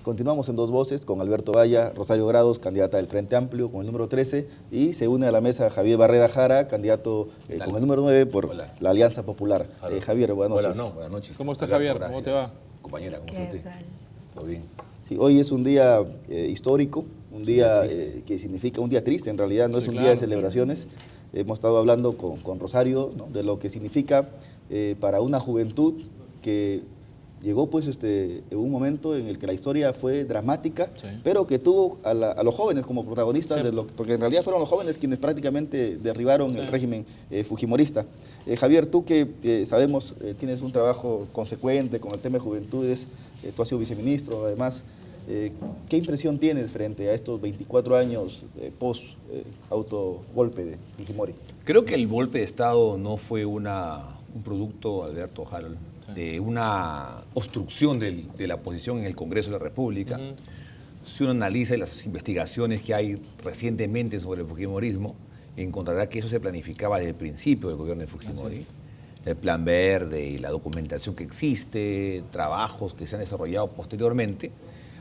Continuamos en Dos Voces con Alberto Valla, Rosario Grados, candidata del Frente Amplio con el número 13, y se une a la mesa Javier Barrera Jara, candidato con el número 9 por la Alianza Popular. Javier, buenas noches. Buenas noches. ¿Cómo está Javier? ¿Cómo te va? Compañera, ¿cómo está usted? ¿Todo bien? Sí, hoy es un día histórico, un día que significa un día triste, en realidad no es un día de celebraciones. Hemos estado hablando con Rosario, ¿no?, de lo que significa para una juventud que llegó pues en un momento en el que la historia fue dramática, pero que tuvo a los jóvenes como protagonistas, porque en realidad fueron los jóvenes quienes prácticamente derribaron el régimen fujimorista. Javier, tú que sabemos tienes un trabajo consecuente con el tema de juventudes, tú has sido viceministro además, ¿qué impresión tienes frente a estos 24 años post-autogolpe de Fujimori? Creo que el golpe de Estado no fue un producto, Alberto, Harold, de una obstrucción de la oposición en el Congreso de la República. Si uno analiza las investigaciones que hay recientemente sobre el fujimorismo, encontrará que eso se planificaba desde el principio del gobierno de Fujimori. El plan verde y la documentación que existe, trabajos que se han desarrollado posteriormente,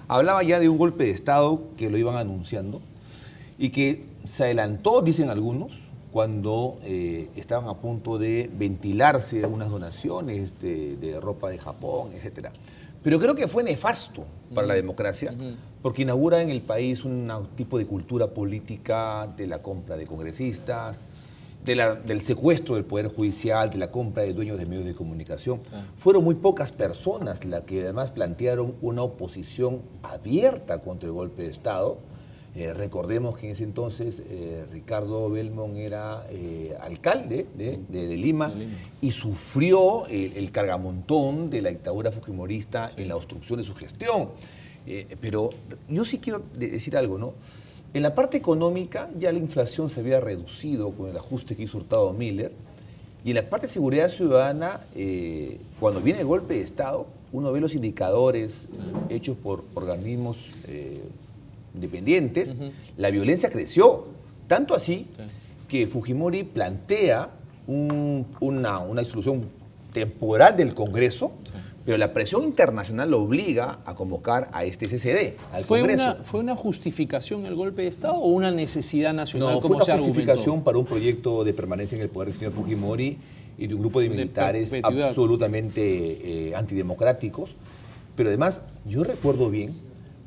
hablaba ya de un golpe de Estado que lo iban anunciando y que se adelantó, dicen algunos, cuando estaban a punto de ventilarse unas donaciones de ropa de Japón, etc. Pero creo que fue nefasto para la democracia, porque inaugura en el país un tipo de cultura política de la compra de congresistas, del secuestro del Poder Judicial, de la compra de dueños de medios de comunicación. Fueron muy pocas personas las que además plantearon una oposición abierta contra el golpe de Estado. Recordemos que en ese entonces Ricardo Belmont era alcalde de Lima y sufrió el cargamontón de la dictadura fujimorista en la obstrucción de su gestión. Pero yo sí quiero decir algo, ¿no? En la parte económica ya la inflación se había reducido con el ajuste que hizo Hurtado Miller, y en la parte de seguridad ciudadana, cuando viene el golpe de Estado, uno ve los indicadores hechos por organismos independientes, la violencia creció, tanto así que Fujimori plantea una disolución temporal del Congreso, pero la presión internacional lo obliga a convocar a este CCD, al Congreso. ¿Fue una justificación el golpe de Estado o una necesidad nacional? No, fue una justificación para un proyecto de permanencia en el poder del señor Fujimori y de un grupo de militares absolutamente antidemocráticos. Pero además, yo recuerdo bien,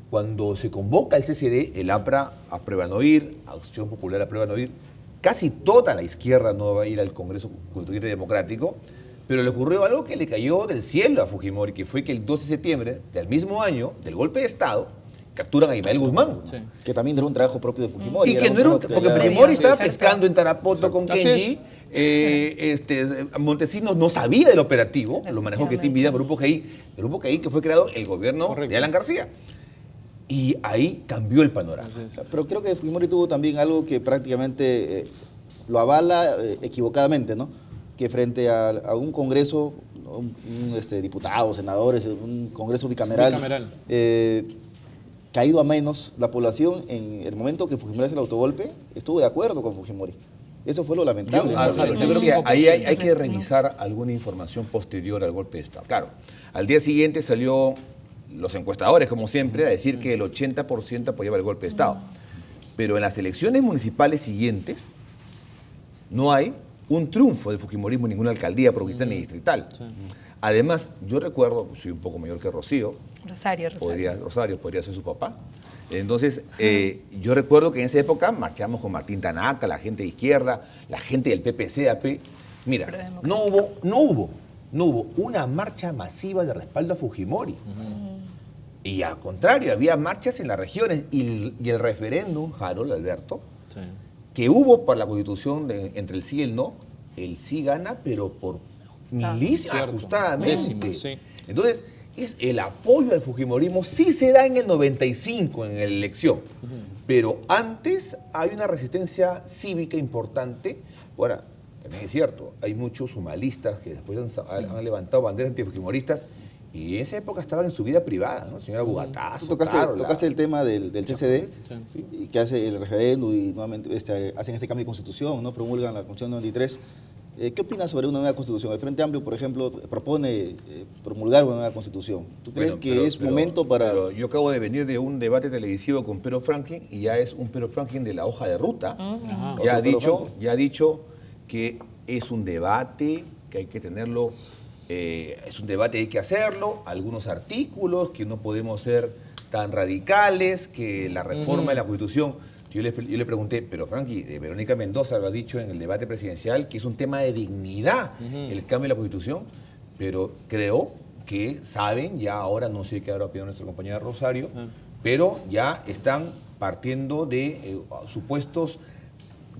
cuando se convoca el CCD, el APRA aprueba no ir, Acción Popular aprueba no ir, casi toda la izquierda no va a ir al Congreso Constituyente Democrático, pero le ocurrió algo que le cayó del cielo a Fujimori, que fue que el 12 de septiembre del mismo año, del golpe de Estado, capturan a Ismael Guzmán. Que también era un trabajo propio de Fujimori. Y que no era porque Fujimori estaba pescando en Tarapoto con Kenji. Montesinos no sabía del operativo, lo manejó Ketim Vidal, Grupo GI, que fue creado el gobierno de Alan García. Y ahí cambió el panorama. Pero creo que Fujimori tuvo también algo que prácticamente lo avala equivocadamente, ¿no? Que frente a un congreso, diputados, senadores, un congreso bicameral. Caído a menos, la población en el momento que Fujimori hace el autogolpe estuvo de acuerdo con Fujimori. Eso fue lo lamentable. Yo creo que ahí hay que revisar alguna información posterior al golpe de Estado. Claro, al día siguiente salió los encuestadores, como siempre, a decir que el 80% apoyaba el golpe de Estado. Pero en las elecciones municipales siguientes no hay un triunfo del fujimorismo en ninguna alcaldía provincial ni distrital. Además, yo recuerdo, soy un poco mayor que Rocío. Rosario podría ser su papá. Entonces, yo recuerdo que en esa época marchamos con Martín Tanaka, la gente de izquierda, la gente del PPCAP. Mira, no hubo una marcha masiva de respaldo a Fujimori. Y al contrario, había marchas en las regiones y el referéndum, Harold, Alberto, que hubo para la Constitución entre el sí y el no, el sí gana, pero por ajustadamente. Entonces, el apoyo al fujimorismo sí se da en el 95, en la elección, pero antes hay una resistencia cívica importante. Ahora, también es cierto, hay muchos humalistas que después han levantado banderas antifujimoristas y en esa época estaban en su vida privada, ¿no? Señora Bugatazo. Tocaste el tema del CCD, que hace el referéndum y nuevamente hacen este cambio de constitución, ¿no? Promulgan la Constitución 93. ¿Qué opinas sobre una nueva constitución? El Frente Amplio, por ejemplo, propone promulgar una nueva constitución. ¿Tú crees Bueno, que es momento para...? Pero yo acabo de venir de un debate televisivo con Pedro Franklin y ya es un Pedro Franklin de la hoja de ruta. Ya ha dicho que es un debate, que hay que tenerlo, es un debate, hay que hacerlo, algunos artículos, que no podemos ser tan radicales, que la reforma de la Constitución... Yo le pregunté, pero Frankie, Verónica Mendoza lo ha dicho en el debate presidencial, que es un tema de dignidad el cambio de la Constitución, pero creo que saben, ya ahora no sé qué habrá opinado nuestra compañera Rosario, pero ya están partiendo de supuestos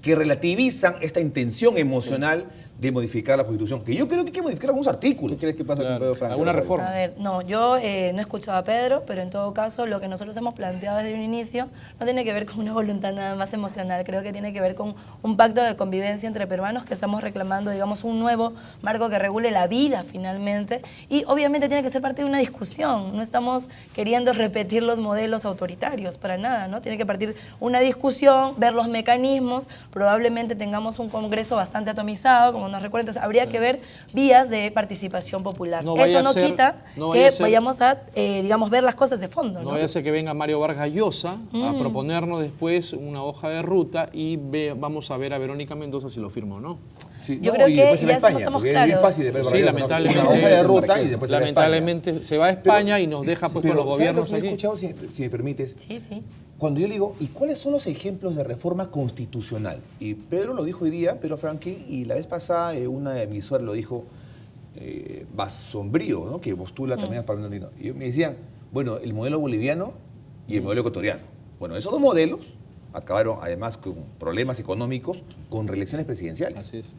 que relativizan esta intención emocional de modificar la Constitución, que yo creo que hay que modificar algunos artículos. ¿Qué crees que pasa con Pedro Franklin? ¿Alguna reforma? A ver, no, yo no he escuchado a Pedro, pero en todo caso lo que nosotros hemos planteado desde un inicio no tiene que ver con una voluntad nada más emocional, creo que tiene que ver con un pacto de convivencia entre peruanos que estamos reclamando, digamos, un nuevo marco que regule la vida finalmente, y obviamente tiene que ser parte de una discusión, no estamos queriendo repetir los modelos autoritarios, para nada, ¿no? Tiene que partir una discusión, ver los mecanismos, probablemente tengamos un Congreso bastante atomizado, como nos recuerda, entonces habría que ver vías de participación popular. Eso no quita que vayamos a, digamos, ver las cosas de fondo. No vaya a ser que venga Mario Vargas Llosa a proponernos después una hoja de ruta y vamos a ver a Verónica Mendoza si lo firma o no. Sí, yo creo que ya estamos es claros. bien fácil de Sí, lamentablemente, una hoja de ruta y después lamentablemente se va a España y nos deja pues con los gobiernos aquí. aquí. He escuchado, si me permites, Sí, sí. cuando yo le digo, ¿y cuáles son los ejemplos de reforma constitucional? Y Pedro lo dijo hoy día, Pedro Franklin, y la vez pasada una emisora lo dijo, Basombrío, ¿no? Que postula también al Parlamento Andino. Y me decían, bueno, el modelo boliviano y el modelo ecuatoriano. Bueno, esos dos modelos acabaron además con problemas económicos, con reelecciones presidenciales. Así es.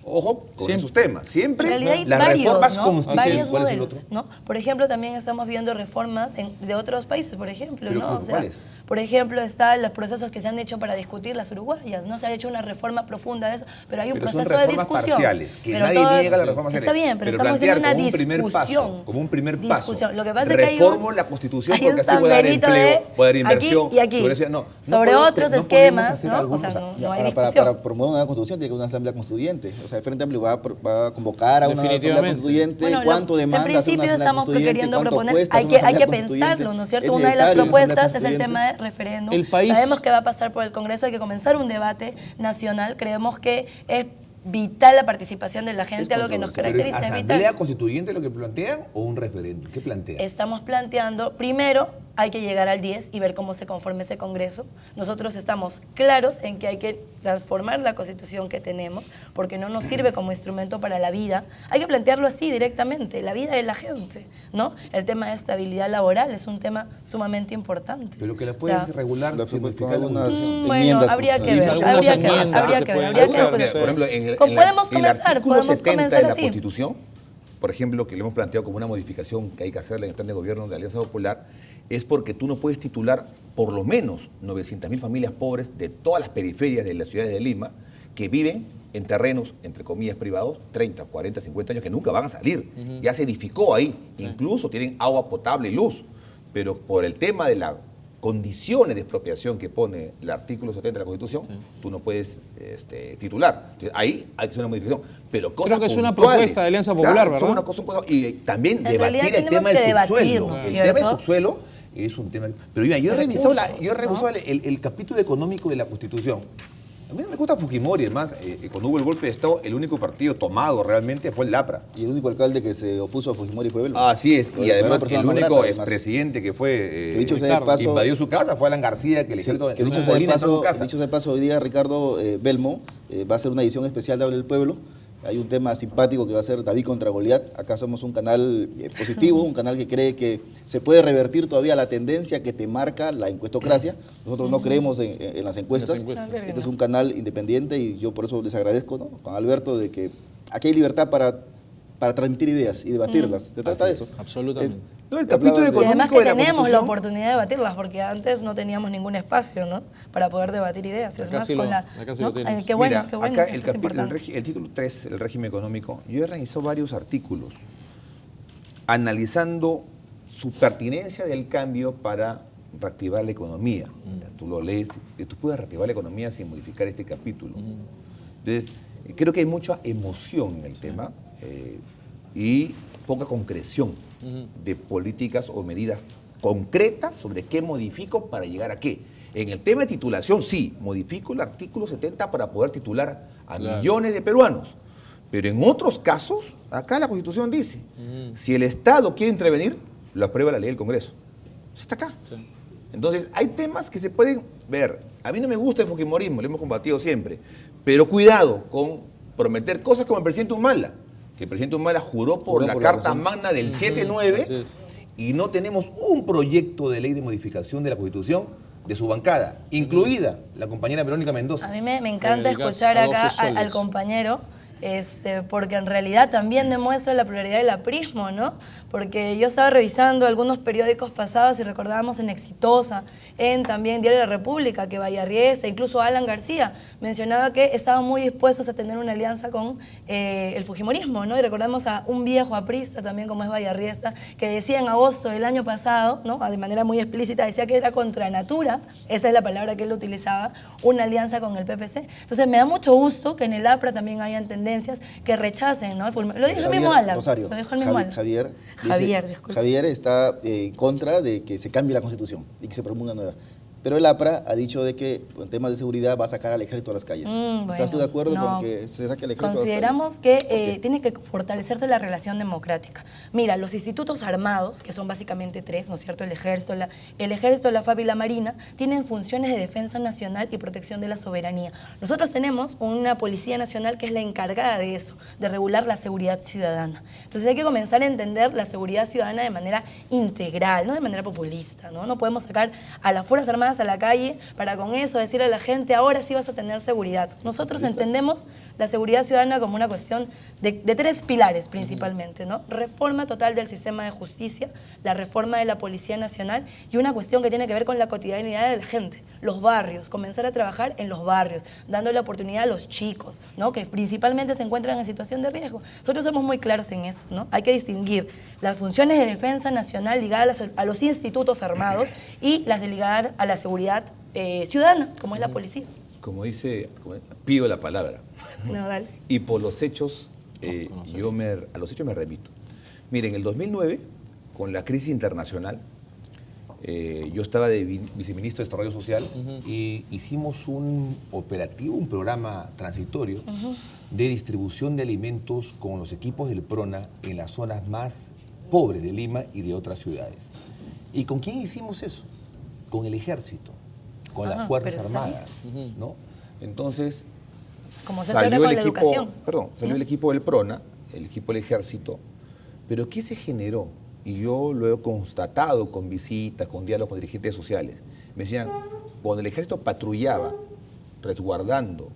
Ojo con esos temas. Siempre En realidad hay las varios, reformas ¿no? constitucionales. Varios ¿Cuál es el modelos, otro? ¿no? Por ejemplo, también estamos viendo reformas de otros países, por ejemplo, ¿Pero ¿no? O sea, cuáles? por ejemplo, están los procesos que se han hecho para discutir las uruguayas. No se ha hecho una reforma profunda de eso, pero hay un Pero son proceso de reformas discusión. parciales, que pero nadie todo niega las reformas está parciales. bien, pero Pero estamos haciendo una plantear como un primer paso, discusión. como un primer paso. Discusión. Lo que pasa es que Reformo la Constitución hay porque un así San puede dar Benito empleo, de puede dar inversión. aquí y aquí. Sobre podemos- otros no podemos esquemas, hacer ¿no? algún- O sea, no hay Para discusión. promover una nueva constitución tiene que haber una asamblea constituyente. O sea, el Frente Amplio va a convocar a una asamblea Definitivamente. constituyente. Bueno, ¿Cuánto demanda en hacer una principio asamblea estamos constituyente? queriendo ¿Cuánto proponer, cuesta hay hacer una que asamblea constituyente? pensarlo, ¿no es cierto? ¿Es Una de las necesario una asamblea propuestas es el constituyente? tema de referéndum. El país- Sabemos que va a pasar por el Congreso, hay que comenzar un debate nacional. Creemos que es vital la participación de la gente, algo que nos Pero ¿es caracteriza, es asamblea vital. constituyente lo que plantean o un referéndum? ¿Qué plantean? Estamos planteando, primero, hay que llegar al 10 y ver cómo se conforma ese Congreso. Nosotros estamos claros en que hay que transformar la Constitución que tenemos, porque no nos sirve como instrumento para la vida. Hay que plantearlo así directamente, la vida de la gente, ¿no? El tema de estabilidad laboral es un tema sumamente importante. Pero que la O puedes sea, regular la- sin con modificar algunas la bueno, enmiendas habría que ver, algunas habría que ver, enmiendas habría se que ver, pueden habría que hacer. ver. Por ejemplo, en Podemos el comenzar, artículo podemos 70 comenzar de la así. Constitución, por ejemplo, que le hemos planteado como una modificación que hay que hacerle en el plan de gobierno de Alianza Popular, es porque tú no puedes titular por lo menos 900.000 familias pobres de todas las periferias de las ciudades de Lima que viven en terrenos, entre comillas, privados, 30, 40, 50 años, que nunca van a salir. Ya se edificó ahí, incluso tienen agua potable y luz, pero por el tema de las condiciones de expropiación que pone el artículo 70 de la Constitución, tú no puedes titular. Entonces, ahí hay que hacer una modificación. Pero cosas Creo que es una puntuales. propuesta de Alianza Popular, Claro, ¿verdad? son una cosa, y también En debatir realidad el tema tenemos que del subsuelo. debatirnos, El tema del ¿cierto? subsuelo es un tema... Pero mira, yo he revisado, Recursos, ¿no? el capítulo económico de la Constitución. A mí no me gusta Fujimori, además, cuando hubo el golpe de Estado, el único partido tomado realmente fue el LAPRA. Y el único alcalde que se opuso a Fujimori fue Belmo. Así es, y además persona el no único grata, además. expresidente que fue... Que dicho sea de paso, invadió su casa fue Alan García, que le sí, dijo que dicho sea de paso, hoy día Ricardo Belmo va a hacer una edición especial de Habla del Pueblo. Hay un tema simpático que va a ser David contra Goliat. Acá somos un canal positivo, un canal que cree que se puede revertir todavía la tendencia que te marca la encuestocracia. Nosotros no creemos en las encuestas. Este es un canal independiente y yo por eso les agradezco, ¿no?, Juan Alberto, de que aquí hay libertad para transmitir ideas y debatirlas. Se trata de eso. Absolutamente. No, el capítulo Y además económico que de la tenemos la Constitución... oportunidad de debatirlas, porque antes no teníamos ningún espacio, ¿no?, para poder debatir ideas. Es Acá más, sí con lo- la... acá sí ¿no? lo tienes. Qué bueno, Mira, qué bueno, acá eso el, es importante. el título 3, el régimen económico, yo he realizado varios artículos analizando su pertinencia del cambio para reactivar la economía. Tú lo lees, y tú puedes reactivar la economía sin modificar este capítulo. Entonces, creo que hay mucha emoción en el tema. y poca concreción de políticas o medidas concretas sobre qué modifico para llegar a qué. En el tema de titulación, sí, modifico el artículo 70 para poder titular a millones de peruanos. Pero en otros casos, acá la Constitución dice, si el Estado quiere intervenir, lo aprueba la ley del Congreso. Eso está acá. Sí. Entonces, hay temas que se pueden ver. A mí no me gusta el fujimorismo, lo hemos combatido siempre. Pero cuidado con prometer cosas como el presidente Humala, que el presidente Humala juró por la Carta Magna del 7-9 y no tenemos un proyecto de ley de modificación de la Constitución de su bancada, incluida la compañera Verónica Mendoza. A mí me encanta escuchar acá al compañero, porque en realidad también demuestra la pluralidad del aprismo, ¿no? Porque yo estaba revisando algunos periódicos pasados y recordábamos en Exitosa, en también Diario de la República, que Vallarriesa, incluso Alan García, mencionaba que estaban muy dispuestos a tener una alianza con el fujimorismo, ¿no? Y recordamos a un viejo aprista también como es Vallarriesa, que decía en agosto del año pasado, ¿no? De manera muy explícita, decía que era contra natura, esa es la palabra que él utilizaba, una alianza con el PPC. Entonces me da mucho gusto que en el APRA también hayan tendencias que rechacen, ¿no? Lo dijo el mismo Alan. Rosario, lo dijo el mismo Alan. Javier está en contra de que se cambie la Constitución y que se promueva una nueva. Pero el APRA ha dicho de que en temas de seguridad va a sacar al ejército a las calles. ¿Estás tú de acuerdo con que se saque al ejército a las calles? Consideramos que tiene que fortalecerse la relación democrática. Mira, los institutos armados, que son básicamente 3, ¿no es cierto? El ejército, la FAB y la Marina, tienen funciones de defensa nacional y protección de la soberanía. Nosotros tenemos una Policía Nacional que es la encargada de eso, de regular la seguridad ciudadana. Entonces hay que comenzar a entender la seguridad ciudadana de manera integral, no de manera populista, ¿no? No podemos sacar a las Fuerzas Armadas a la calle para con eso decirle a la gente ahora sí vas a tener seguridad. Nosotros entendemos la seguridad ciudadana como una cuestión de 3 pilares principalmente, ¿no? Reforma total del sistema de justicia, la reforma de la Policía Nacional y una cuestión que tiene que ver con la cotidianidad de la gente, los barrios, comenzar a trabajar en los barrios, dando la oportunidad a los chicos, ¿no? Que principalmente se encuentran en situación de riesgo. Nosotros somos muy claros en eso, ¿no? Hay que distinguir las funciones de defensa nacional ligadas a los institutos armados y las ligadas a la seguridad ciudadana, como es la policía. Como dice, pido la palabra. No, dale. Y por los hechos, a los hechos me remito. Miren, en el 2009, con la crisis internacional, yo estaba de viceministro de Desarrollo Social y hicimos un operativo, un programa transitorio de distribución de alimentos con los equipos del PRONA en las zonas más pobres de Lima y de otras ciudades. ¿Y con quién hicimos eso? Con el ejército, con las Fuerzas Armadas, ¿no? Entonces, salió el equipo, salió el equipo del PRONA, el equipo del ejército, pero ¿qué se generó? Y yo lo he constatado con visitas, con diálogos con dirigentes sociales. Me decían, cuando el ejército patrullaba, resguardando,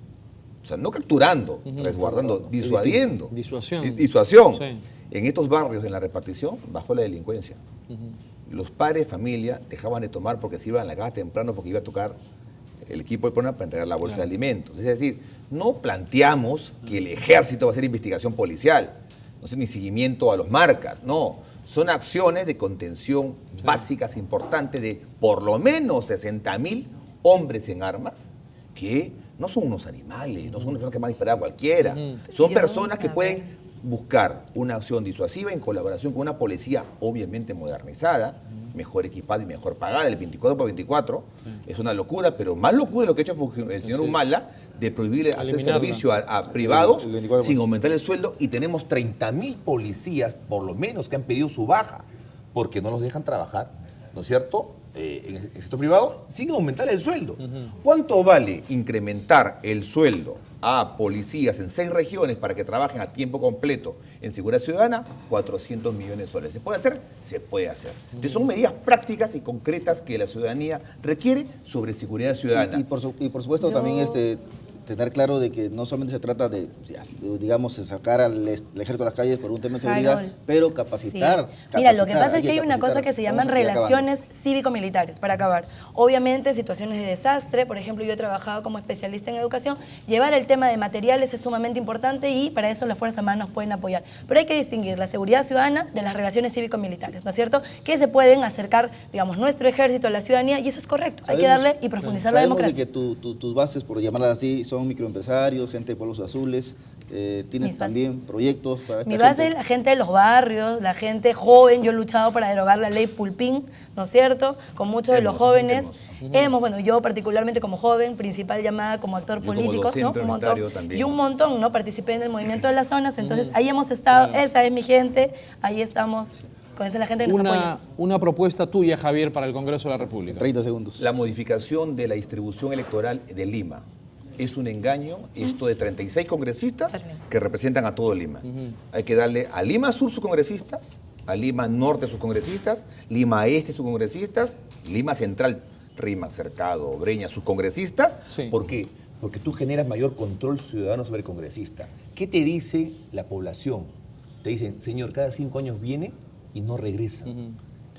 o sea, no capturando, resguardando, disuadiendo. Disuasión. Sí. En estos barrios, en la repartición, bajó la delincuencia. Los padres de familia dejaban de tomar porque se iban a la casa temprano porque iba a tocar el equipo del PRONA para entregar la bolsa de alimentos. Es decir, no planteamos que el ejército va a hacer investigación policial, no sé, ni seguimiento a los marcas, no. Son acciones de contención básicas importantes de por lo menos 60.000 hombres en armas que no son unos animales, no son personas que van a disparar a cualquiera. Son personas que pueden buscar una acción disuasiva en colaboración con una policía obviamente modernizada, mejor equipada y mejor pagada, el 24/24. Es una locura, pero más locura es lo que ha hecho el señor Humala de prohibir hacer servicio a privados sin aumentar el sueldo, y tenemos 30.000 policías, por lo menos, que han pedido su baja porque no los dejan trabajar, ¿no es cierto?, en el sector privado sin aumentar el sueldo. ¿Cuánto vale incrementar el sueldo a policías en 6 regiones para que trabajen a tiempo completo en seguridad ciudadana? 400 millones de soles. ¿Se puede hacer? Se puede hacer. Entonces son medidas prácticas y concretas que la ciudadanía requiere sobre seguridad ciudadana. Y por supuesto también tener claro de que no solamente se trata de, digamos, sacar al ejército a las calles por un tema de seguridad, pero capacitar. Mira, lo que pasa es que hay una cosa que se llaman relaciones cívico-militares, para acabar. Obviamente, situaciones de desastre, por ejemplo, yo he trabajado como especialista en educación, llevar el tema de materiales es sumamente importante y para eso las Fuerzas Armadas nos pueden apoyar. Pero hay que distinguir la seguridad ciudadana de las relaciones cívico-militares, ¿no es cierto? Que se pueden acercar, digamos, nuestro ejército a la ciudadanía y eso es correcto. Hay que darle y profundizar la democracia. Sabemos que tus bases, por llamarlas así, son son microempresarios, gente de pueblos azules. Tienes Mis también proyectos para esta Mi base es gente. la gente de los barrios, la gente joven. Yo he luchado para derogar la ley Pulpín, ¿no es cierto? Con muchos de los jóvenes. Bueno, yo particularmente como joven, principal llamada como actor Yo como político, docente ¿no? Un montón. unitario también. Y un montón, ¿no? Participé en el movimiento de las zonas, entonces ahí hemos estado, esa es mi gente, ahí estamos, con esa es la gente que nos apoya. Una propuesta tuya, Javier, para el Congreso de la República. 30 segundos. La modificación de la distribución electoral de Lima. Es un engaño esto de 36 congresistas que representan a todo Lima. Hay que darle a Lima Sur sus congresistas, a Lima Norte sus congresistas, Lima Este sus congresistas, Lima Central, Rima, Cercado, Breña sus congresistas. Sí. ¿Por qué? Porque tú generas mayor control ciudadano sobre el congresista. ¿Qué te dice la población? Te dicen, señor, cada 5 años viene y no regresa.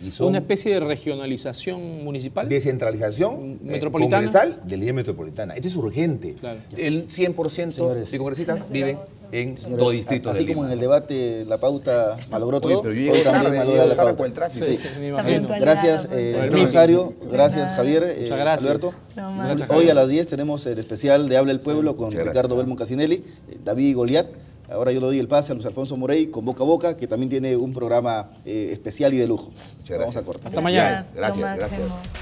Y son Una especie de regionalización municipal. descentralización Metropolitana. congresal de la línea metropolitana. Esto es urgente. Claro. El 100% Señores. de congresistas viven en Señores, dos distritos así de como Lima. en el debate la pauta malogró Oye, todo, pero yo hoy llegué también tarde, malogra la llegué tarde pauta. por el tráfico. Sí. Me La imagino. puntualidad, Gracias, la puntualidad. Rosario, Por gracias nada. Javier, Muchas gracias. Alberto. No, Gracias, Hoy Javier. a las 10 tenemos el especial de Habla el Pueblo con Muchas Ricardo gracias. Belmont Casinelli, David y Goliat. Ahora yo le doy el pase a Luis Alfonso Morey con Boca a Boca, que también tiene un programa especial y de lujo. Muchas Vamos a gracias. cortar. Hasta mañana. Lo Gracias, gracias. máximo.